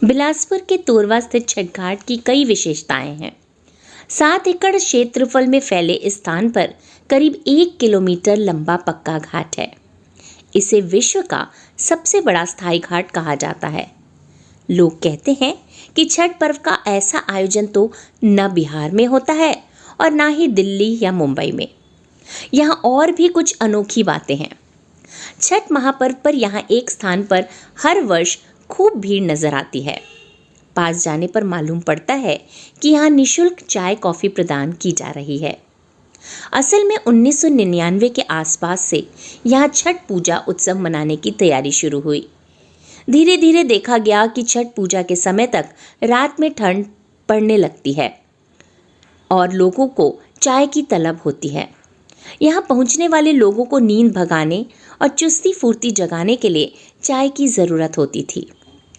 बिलासपुर के तोरवा स्थित छठ घाट की कई विशेषताएं हैं। 7 एकड़ क्षेत्रफल में फैले इस स्थान पर करीब 1 किलोमीटर लंबा पक्का घाट है। इसे विश्व का सबसे बड़ा स्थायी घाट कहा जाता है। लोग कहते हैं कि छठ पर्व का ऐसा आयोजन तो न बिहार में होता है और ना ही दिल्ली या मुंबई में। यहाँ और भी कुछ अनोखी बातें हैं। छठ महापर्व पर यहाँ एक स्थान पर हर वर्ष खूब भीड़ नजर आती है। पास जाने पर मालूम पड़ता है कि यहाँ निःशुल्क चाय कॉफी प्रदान की जा रही है। असल में 1999 के आसपास से यहाँ छठ पूजा उत्सव मनाने की तैयारी शुरू हुई। धीरे धीरे देखा गया कि छठ पूजा के समय तक रात में ठंड पड़ने लगती है और लोगों को चाय की तलब होती है। यहाँ पहुँचने वाले लोगों को नींद भगाने और चुस्ती फुर्ती जगाने के लिए चाय की ज़रूरत होती थी,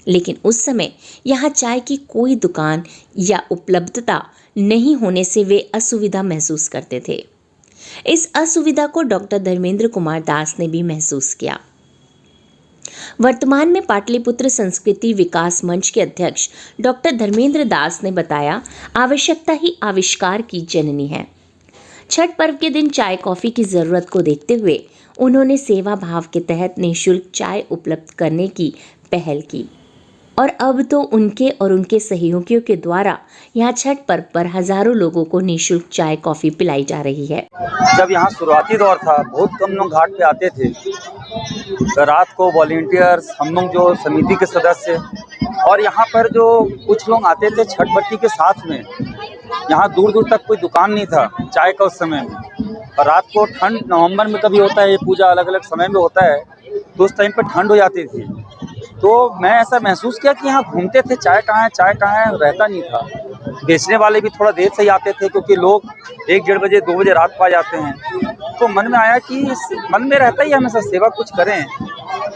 लेकिन उस समय यहाँ चाय की कोई दुकान या उपलब्धता नहीं होने से वे असुविधा महसूस करते थे। इस असुविधा को डॉक्टर धर्मेंद्र कुमार दास ने भी महसूस किया। वर्तमान में पाटलिपुत्र संस्कृति विकास मंच के अध्यक्ष डॉक्टर धर्मेंद्र दास ने बताया, आवश्यकता ही आविष्कार की जननी है। छठ पर्व के दिन चाय कॉफी की ज़रूरत को देखते हुए उन्होंने सेवा भाव के तहत निःशुल्क चाय उपलब्ध करने की पहल की और अब तो उनके और उनके सहयोगियों के द्वारा यहाँ छठ पर्व पर हजारों लोगों को निःशुल्क चाय कॉफी पिलाई जा रही है। जब यहाँ शुरुआती दौर था, बहुत कम लोग घाट पे आते थे। तो रात को वॉलेंटियर्स, हम लोग जो समिति के सदस्य और यहाँ पर जो कुछ लोग आते थे छठ बत्ती के साथ में। यहाँ दूर दूर तक कोई दुकान नहीं था चाय का उस समय में। और रात को ठंड नवंबर में कभी होता है, ये पूजा अलग अलग समय में होता है, तो उस टाइम पर ठंड हो जाती थी। तो मैं ऐसा महसूस किया कि यहाँ घूमते थे, चाय कहाँ है, चाय कहाँ है, रहता नहीं था। बेचने वाले भी थोड़ा देर से ही आते थे क्योंकि लोग 1-1:30 बजे 2 बजे रात को आ जाते हैं। तो मन में आया कि मन में रहता ही हमेशा सेवा कुछ करें।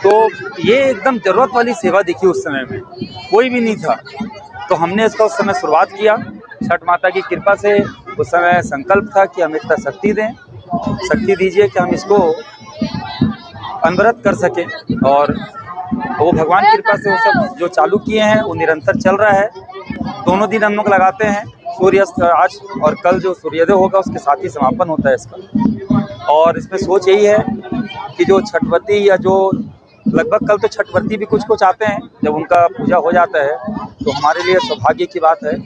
तो ये एकदम ज़रूरत वाली सेवा दिखी उस समय में, कोई भी नहीं था। तो हमने इसका उस समय शुरुआत किया। छठ माता की कृपा से उस समय संकल्प था कि हम इतना शक्ति दें, शक्ति दीजिए कि हम इसको अनवरत कर सकें। और वो भगवान की कृपा से वो सब जो चालू किए हैं वो निरंतर चल रहा है। दोनों दिन हम लोग लगाते हैं, सूर्यास्त आज और कल जो सूर्योदय होगा उसके साथ ही समापन होता है इसका। और इसमें सोच यही है कि जो छठव्रती या जो लगभग कल तो छठव्रती भी कुछ आते हैं, जब उनका पूजा हो जाता है तो हमारे लिए सौभाग्य की बात है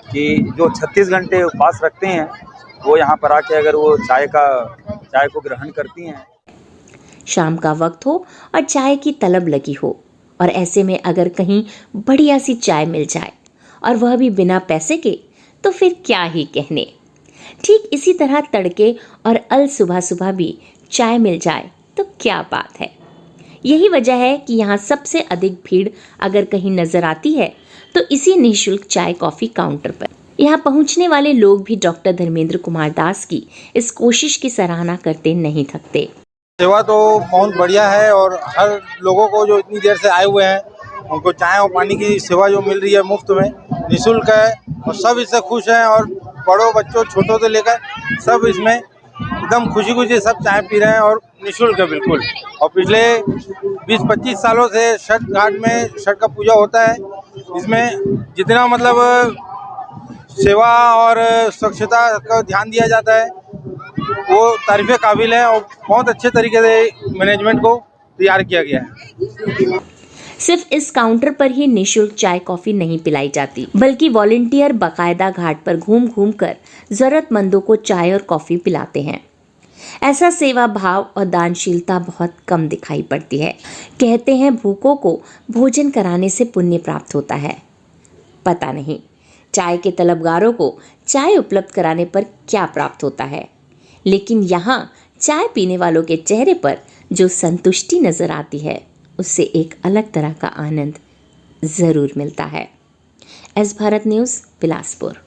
कि जो 36 घंटे उपवास रखते हैं वो यहाँ पर आके अगर वो चाय को ग्रहण करती हैं। शाम का वक्त हो और चाय की तलब लगी हो और ऐसे में अगर कहीं बढ़िया सी चाय मिल जाए और वह भी बिना पैसे के, तो फिर क्या ही कहने। ठीक इसी तरह तड़के और अल सुबह सुबह भी चाय मिल जाए तो क्या बात है। यही वजह है कि यहाँ सबसे अधिक भीड़ अगर कहीं नजर आती है तो इसी निःशुल्क चाय कॉफी काउंटर पर। यहाँ पहुँचने वाले लोग भी डॉक्टर धर्मेंद्र कुमार दास की इस कोशिश की सराहना करते नहीं थकते। सेवा तो बहुत बढ़िया है और हर लोगों को जो इतनी देर से आए हुए हैं उनको चाय और पानी की सेवा जो मिल रही है मुफ्त में, निःशुल्क है और सब इससे खुश हैं। और बड़ों बच्चों छोटों से लेकर सब इसमें एकदम खुशी खुशी सब चाय पी रहे हैं और निःशुल्क है बिल्कुल। और पिछले 20-25 सालों से छठ घाट में छठ का पूजा होता है। इसमें जितना मतलब सेवा और स्वच्छता का ध्यान दिया जाता है वो तारीफ़ काबिल है और बहुत अच्छे तरीके से मैनेजमेंट को तैयार किया गया है। सिर्फ इस काउंटर पर ही निःशुल्क चाय कॉफी नहीं पिलाई जाती, बल्कि वॉलंटियर बाकायदा घाट पर घूम घूम कर जरूरतमंदों को चाय और कॉफी पिलाते हैं। ऐसा सेवा भाव और दानशीलता बहुत कम दिखाई पड़ती है। कहते हैं भूखों को भोजन कराने से पुण्य प्राप्त होता है। पता नहीं चाय के तलबगारों को चाय उपलब्ध कराने पर क्या प्राप्त होता है, लेकिन यहाँ चाय पीने वालों के चेहरे पर जो संतुष्टि नजर आती है उससे एक अलग तरह का आनंद जरूर मिलता है। S Bharat news, Bilaspur.